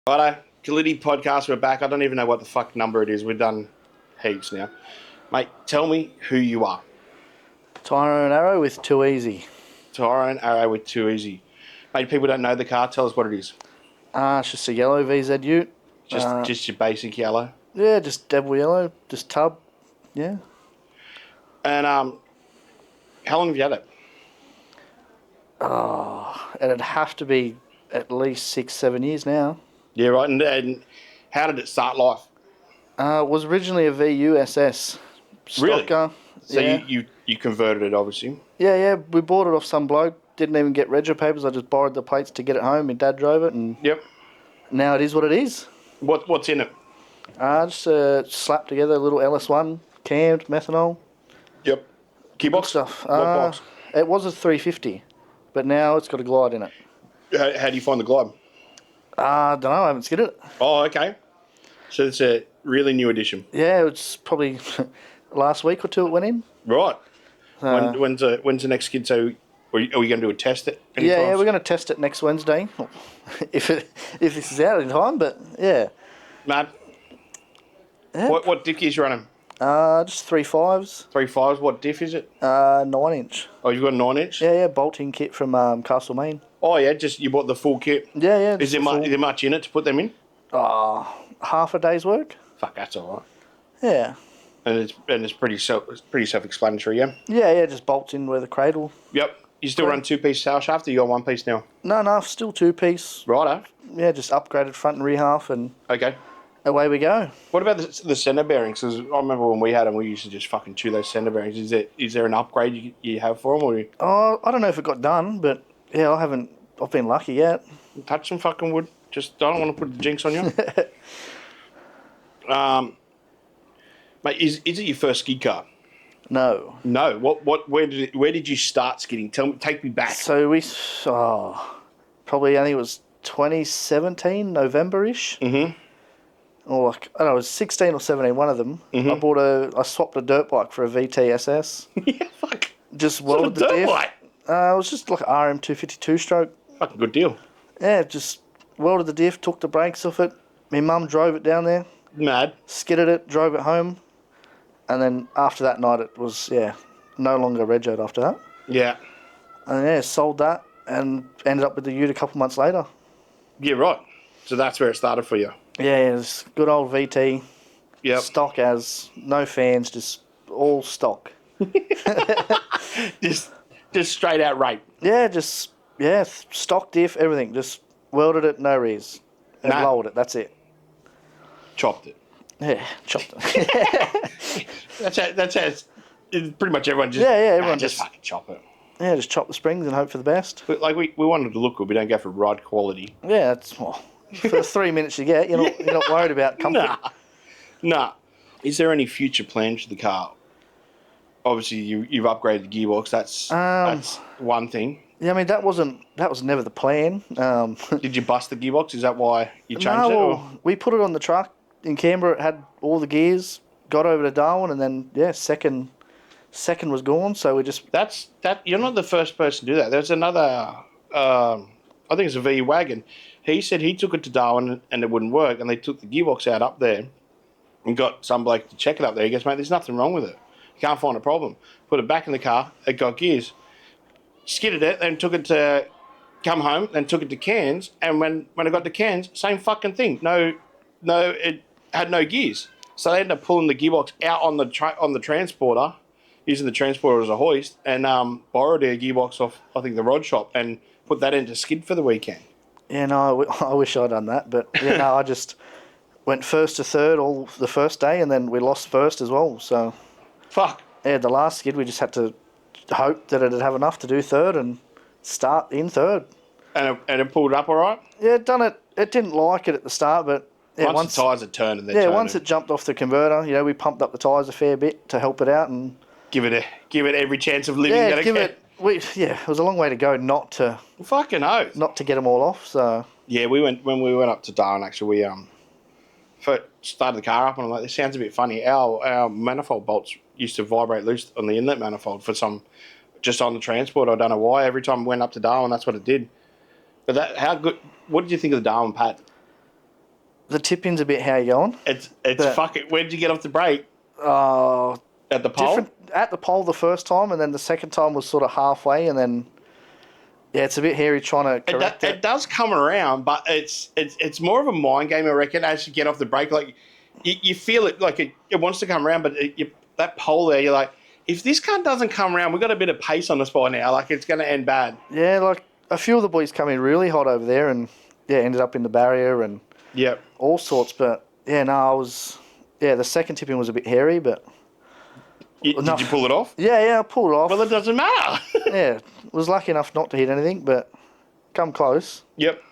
Righto, Calidi podcast, we're back. I don't even know what the fuck number it is. We've done heaps now. Mate, tell me who you are. Tyrone Arrow with Too Easy. Tyrone Arrow with Too Easy. Mate, people don't know the car. Tell us what it is. It's just a yellow VZ Ute. Just your basic yellow. Yeah, just devil yellow, just tub. Yeah. And how long have you had it? It'd have to be at least 6-7 years now. Yeah, right. And how did it start life? It was originally a VU SS. Really? Stocker. So Yeah. you converted it, obviously. Yeah. We bought it off some bloke. Didn't even get rego papers. I just borrowed the plates to get it home. My dad drove it, and Yep. now it is what it is. What's in it? Just slapped together a little LS1, cammed, methanol. Yep. Gearbox? Stuff. What box? It was a 350, but now it's got a glide in it. How do you find the glide? Don't know. I haven't skidded it. Oh, okay. So it's a really new edition. Yeah, it's probably last week or two it went in. Right. When's the next skid? So are we going to do a test it? Yeah, we're going to test it next Wednesday, if this is out in time. But yeah, Mad. Yeah. What diff is you running? Just 3.5s, 3.5s. What diff is it? 9-inch. Oh, you've got a 9-inch? Yeah, bolting kit from Castlemaine. Oh, yeah, just you bought the full kit. Yeah. Is there much in it to put them in? Half a day's work. Fuck, that's all right. Yeah. And it's pretty self-explanatory, yeah? Yeah, just bolts in where the cradle. Yep. You still run 2-piece sail shaft, or you got 1-piece now? No, still 2-piece. Righto. Yeah, just upgraded front and rear half, and Okay. away we go. What about the centre bearings? Because I remember when we had them, we used to just fucking chew those centre bearings. Is there an upgrade you have for them, or you I don't know if it got done, but yeah, I've been lucky yet. touch some fucking wood? Just I don't want to put the jinx on you. Mate, is it your first skid car? No. No. Where did you start skidding? Take me back. So probably I think it was 2017 November-ish. Mm-hmm. Or I don't know, it was 16 or 17. One of them. Mm-hmm. I swapped a dirt bike for a VTSS. Yeah, fuck. Just What a welded the dirt diff. bike. It was just like an RM 252 stroke. Fucking good deal. Yeah, just welded the diff, took the brakes off it. My mum drove it down there, Mad. skidded it, drove it home, and then after that night it was no longer regoed after that. Yeah. And sold that and ended up with the ute a couple months later. Yeah, right. So that's where it started for you. Yeah, it's good old VT. Yep. Stock as no fans, just all stock. Just straight out rape. Yeah, stock diff, everything. Just welded it, no rears. And lowered it, that's it. Chopped it. Yeah, chopped it. That's how pretty much everyone just everyone just fucking chop it. Yeah, just chop the springs and hope for the best. But like we wanted to look good, we don't go for ride quality. Yeah, that's for the 3 minutes you get, you're not worried about comfort. Nah. Is there any future plans for the car? Obviously, you've upgraded the gearbox. That's one thing. Yeah, I mean that was never the plan. Did you bust the gearbox? Is that why you changed it? Or? We put it on the truck in Canberra. It had all the gears. Got over to Darwin, and then second was gone. So we just that. You're not the first person to do that. There's another. I think it's a V wagon. He said he took it to Darwin and it wouldn't work, and they took the gearbox out up there and got some bloke to check it up there. He goes, mate, there's nothing wrong with it. You can't find a problem. Put it back in the car. It got gears. Skidded it, then took it to come home, then took it to Cairns, and when it got to Cairns, same fucking thing. No, it had no gears. So they ended up pulling the gearbox out on the transporter, using the transporter as a hoist, and borrowed a gearbox off, I think, the rod shop, and put that into skid for the weekend. Yeah, no, I wish I'd done that, but I just went first to third all the first day, and then we lost first as well. So, fuck. Yeah, the last skid we just had to hope that it'd have enough to do third and start in third. And it pulled up all right. Yeah, it done it. It didn't like it at the start, but once the tyres had turned and then once it jumped off the converter, we pumped up the tyres a fair bit to help it out and give it every chance of living. It was a long way to go not to fucking oath. Not to get them all off. So yeah, when we went up to Darwin. Actually, we first started the car up and I'm like, this sounds a bit funny. Our manifold bolts used to vibrate loose on the inlet manifold for just on the transport. I don't know why. Every time we went up to Darwin, that's what it did. But how good? What did you think of the Darwin pad? The tip-in's a bit how you going. It's But- fucking. Where did you get off the break? Oh, At the pole? different at the pole the first time, and then the second time was sort of halfway, and then yeah, it's a bit hairy trying to correct It does come around, but it's more of a mind game, I reckon. As you get off the break, like you feel it, like it wants to come around, but that pole there, you're like, if this car doesn't come around, we've got a bit of pace on us by now. Like it's going to end bad. Yeah, like a few of the boys come in really hot over there, and yeah, ended up in the barrier and Yep. all sorts. But yeah, no, the second tip-in was a bit hairy, but Did you pull it off? yeah, I pulled it off. Well, it doesn't matter. Yeah, was lucky enough not to hit anything, but come close. Yep.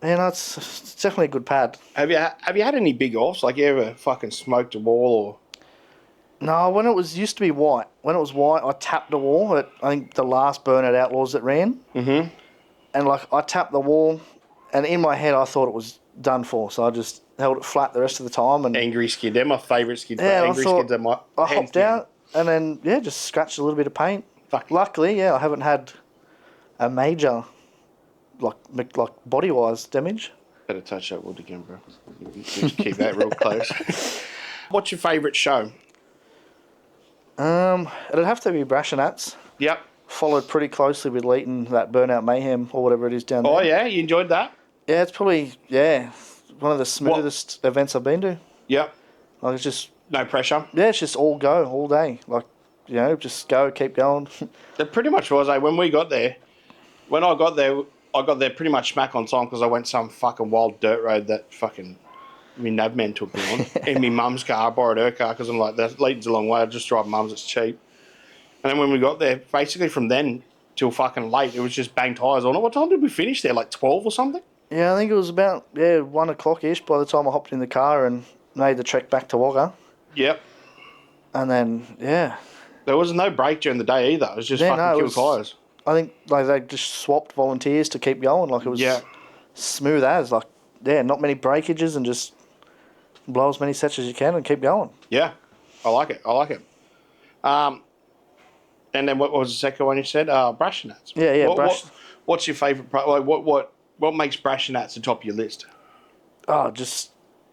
Yeah, no, it's definitely a good pad. Have you had any big offs? Like you ever fucking smoked a wall or? No, when it was used to be white. When it was white, I tapped the wall at I think the last Burnout Outlaws that ran. Mm-hmm. And like I tapped the wall, and in my head I thought it was done for, so I just held it flat the rest of the time. And Angry skid. They're my favourite skids. yeah, Angry skids are my. I hands hopped down. out and then yeah, just scratched a little bit of paint. Fuck. Luckily, yeah, I haven't had a major like body wise damage. Better touch that wood again, bro. You just keep that real close. What's your favourite show? It'd have to be Brashnats. Yep. Followed pretty closely with Leighton, that Burnout Mayhem or whatever it is down there. Oh yeah, you enjoyed that? Yeah, it's probably one of the smoothest events I've been to. Yep. Like it's just No pressure. yeah, it's just all go all day. Like just go, keep going. It pretty much was. When we got there, when I got there pretty much smack on time because I went some fucking wild dirt road that fucking me nabman took me on. In my mum's car, I borrowed her car because I'm like, that Leighton's a long way. I just drive mum's, it's cheap. And then when we got there, basically from then till fucking late, it was just bang tyres on it. What time did we finish there? Like 12 or something? Yeah, I think it was about 1 o'clock ish by the time I hopped in the car and made the trek back to Wagga. Yep. And then There was no break during the day either. It was just Yeah, fucking no, it kill was- tyres. I think like they just swapped volunteers to keep going. Like it was Yeah. smooth as not many breakages and just blow as many sets as you can and keep going. Yeah. I like it. And then what was the second one you said? Brashnats. Yeah, What's your favourite? Like what makes Brashnats the top of your list? Oh, just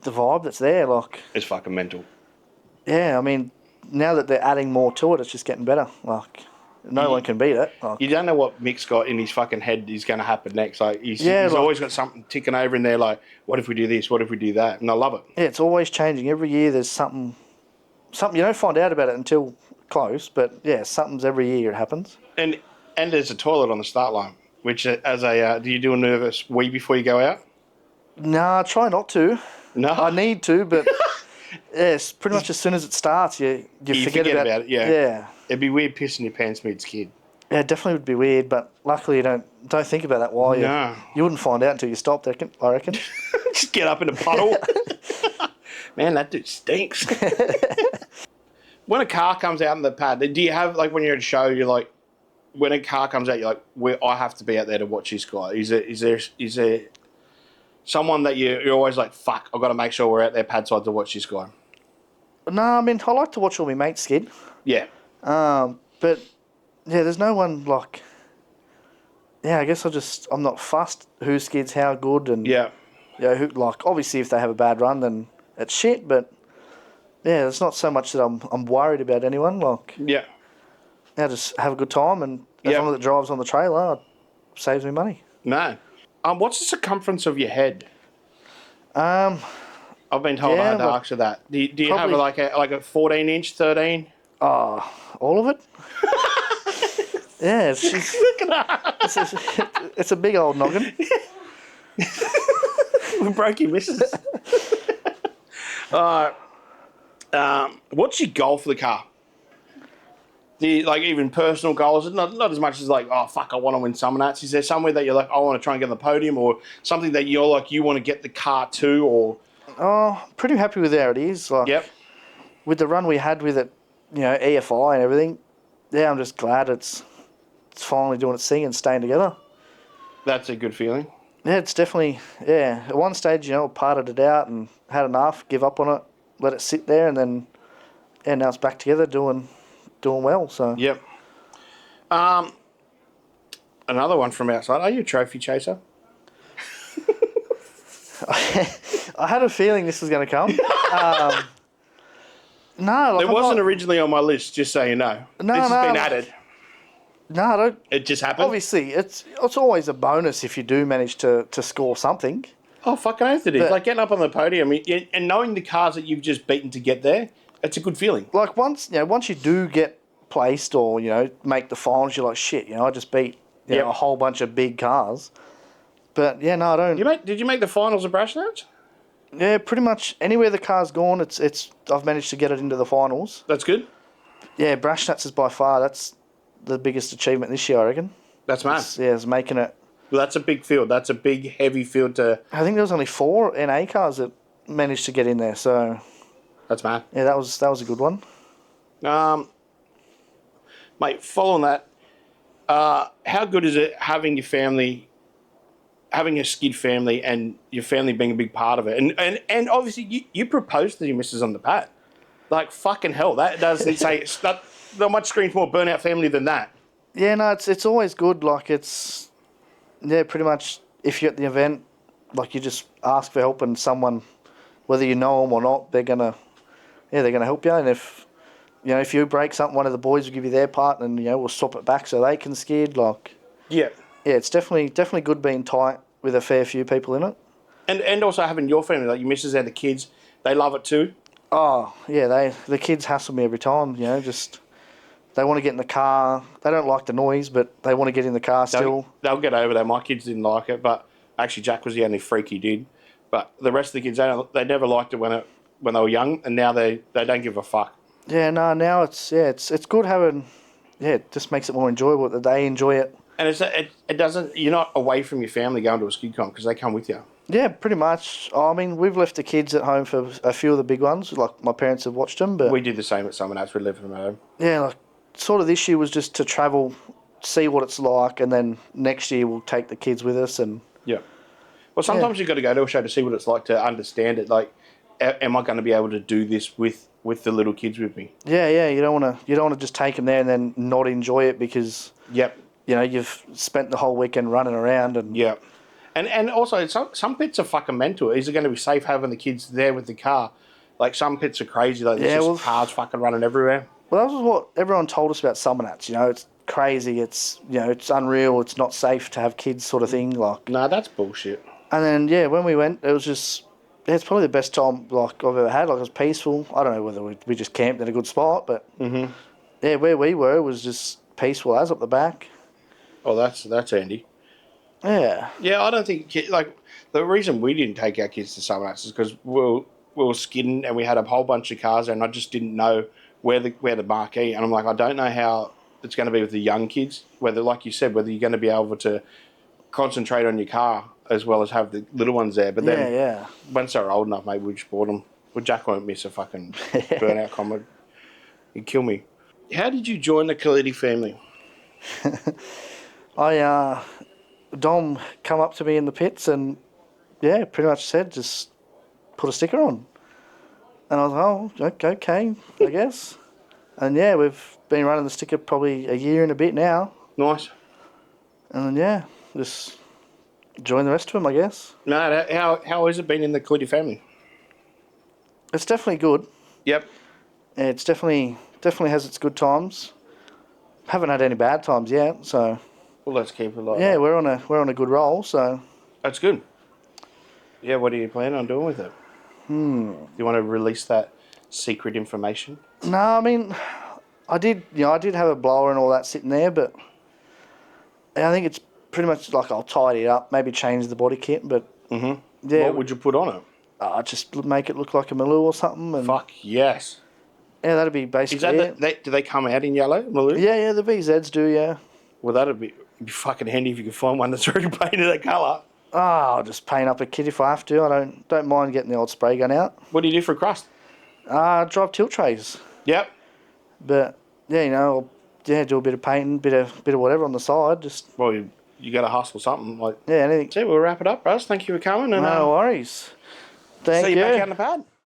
the vibe that's there. Like It's fucking mental. yeah, I mean now that they're adding more to it, it's just getting better. Like no one can beat it. Like, You don't know what Mick's got in his fucking head is going to happen next. Like he's like- always got something ticking over in there. Like, what if we do this? What if we do that? And I love it. yeah, it's always changing. Every year there's something you don't find out about it until close, but yeah, something's every year it happens. And there's a toilet on the start line. Which as a do you do a nervous wee before you go out? Nah, try not to. No. I need to, but yes, pretty much as soon as it starts, you forget about it. Yeah. Yeah. It'd be weird pissing your pants mid-skid. Yeah, it definitely would be weird, but luckily you don't think about that while No. you wouldn't find out until you stopped, I reckon. Just get up in a puddle. Man, that dude stinks. When a car comes out in the pad, do you have, like, when you're at a show, you're like, when a car comes out, you're like, I have to be out there to watch this guy. Is there someone that you're always like, fuck, I've got to make sure we're out there pad side to watch this guy? No, I mean, I like to watch all my mates skid. Yeah. But, yeah, there's no one, like... Yeah, I guess I'm not fussed who skids how good and... Yeah. Yeah, who, like, obviously if they have a bad run, then it's shit, but... Yeah, it's not so much that I'm worried about anyone, like... Yeah. Yeah, just have a good time, and as Yeah. long as it drives on the trailer, it saves me money. No. What's the circumference of your head? Um, I've been told I Yeah, had to but ask you that. Do you have probably- like a 14-inch, 13? all of it? Yeah, it's just... Look at that. It's a big old noggin. We broke your missus. What's your goal for the car? Do you, like, even personal goals? Not as much as like, oh fuck, I want to win Summernats. Is there somewhere that you're like, I want to try and get on the podium, or something that you're like, you want to get the car to, or? Oh, pretty happy with how it is. Like, Yep. with the run we had with it, EFI and everything. Yeah, I'm just glad it's finally doing its thing and staying together. That's a good feeling. Yeah, it's definitely At one stage, parted it out and had enough, give up on it, let it sit there, and then now it's back together doing well. So Yep. Another one from outside. Are you a trophy chaser? I had a feeling this was going to come. No, like It wasn't originally on my list, just so you know. No, this has no, been like- added. No, I don't. It just happened. Obviously, it's always a bonus if you do manage to score something. Oh, fucking oath it is. But- Like getting up on the podium and knowing the cars that you've just beaten to get there, it's a good feeling. Like once you do get placed or make the finals, you're like shit. I just beat Yep. a whole bunch of big cars. But yeah, no, I don't. Did you make the finals of Burnouts? Yeah, pretty much anywhere the car's gone, it's I've managed to get it into the finals. That's good. Yeah, Brashnats is by far that's the biggest achievement this year, I reckon. That's mad. It's making it. Well, that's a big field. That's a big, heavy field to... I think there was only 4 NA cars that managed to get in there. So That's mad. yeah, that was a good one. Mate, following that, how good is it having your family, having a skid family and your family being a big part of it? And obviously you proposed to your missus on the pad. Like, fucking hell, that does say... Not much screams more burnout family than that. Yeah, no, it's always good. Like it's pretty much if you're at the event, like you just ask for help and someone, whether you know them or not, they're gonna help you. And if you break something, one of the boys will give you their part, and we'll swap it back so they can skid. Like Yeah. yeah, it's definitely good being tight with a fair few people in it. And also having your family, like your missus and the kids, they love it too. Oh yeah, the kids hassle me every time. Just. They want to get in the car. They don't like the noise, but they want to get in the car still. They'll get over that. My kids didn't like it, but actually Jack was the only freak he did. But the rest of the kids, they never liked it when they were young, and now they don't give a fuck. Yeah, no, now it's good having. Yeah, it just makes it more enjoyable that they enjoy it. And it doesn't. You're not away from your family going to a skid comp because they come with you. Yeah, pretty much. I mean, we've left the kids at home for a few of the big ones. Like my parents have watched them, but We did the same at someone else. We lived from home. yeah, like sort of this year was just to travel, see what it's like, and then next year we'll take the kids with us. And Yeah. Well, sometimes you've got to go to a show to see what it's like to understand it. Like, am I going to be able to do this with the little kids with me? yeah, you don't want to just take them there and then not enjoy it because Yep. you've spent the whole weekend running around and Yeah. And also, some pits are fucking mental. Is it going to be safe having the kids there with the car? Like, some pits are crazy. Like, there's just cars fucking running everywhere. Well, that was what everyone told us about Summernats. It's crazy. It's it's unreal. It's not safe to have kids, sort of thing. Like, No, that's bullshit. and then when we went, it was just it's probably the best time like I've ever had. Like it was peaceful. I don't know whether we just camped in a good spot, but yeah, where we were was just peaceful as up the back. Oh, that's handy. Yeah, Yeah, I don't think like the reason we didn't take our kids to Summer Nights is because we were skidding and we had a whole bunch of cars there, and I just didn't know where the marquee. And I'm like, I don't know how it's going to be with the young kids. Whether, like you said, whether you're going to be able to concentrate on your car as well as have the little ones there. But then yeah. once they're old enough, maybe we just bought them. Well, Jack won't miss a fucking burnout comment. He'd kill me. How did you join the Calidi family? Dom come up to me in the pits and pretty much said just put a sticker on. And I was like, oh, okay, I guess. And we've been running the sticker probably a year and a bit now. Nice. And then just join the rest of them, I guess. No, how has it been in the Calidi family? It's definitely good. Yep. It's definitely has its good times. Haven't had any bad times yet, so Well, let's keep it like yeah, that. we're on a good roll. So That's good. Yeah, what do you plan on doing with it? Do you want to release that secret information? no, I mean, I did have a blower and all that sitting there, but I think it's pretty much like I'll tidy it up, maybe change the body kit, but yeah, What would you put on it? just make it look like a Maloo or something. And Fuck yes. yeah, that'd be Is basically that it. do they come out in yellow, Maloo? Yeah, the VZs do, yeah. Well, it'd be fucking handy if you could find one that's already painted that colour. I'll just paint up a kit if I have to. I don't mind getting the old spray gun out. What do you do for a crust? Drive tilt trays. Yep. But yeah, I'll do a bit of painting, bit of whatever on the side. Just Well, you got to hustle something like. anything. So we'll wrap it up, Russ. Thank you for coming, and No worries. Thank see you you. back out in the pad.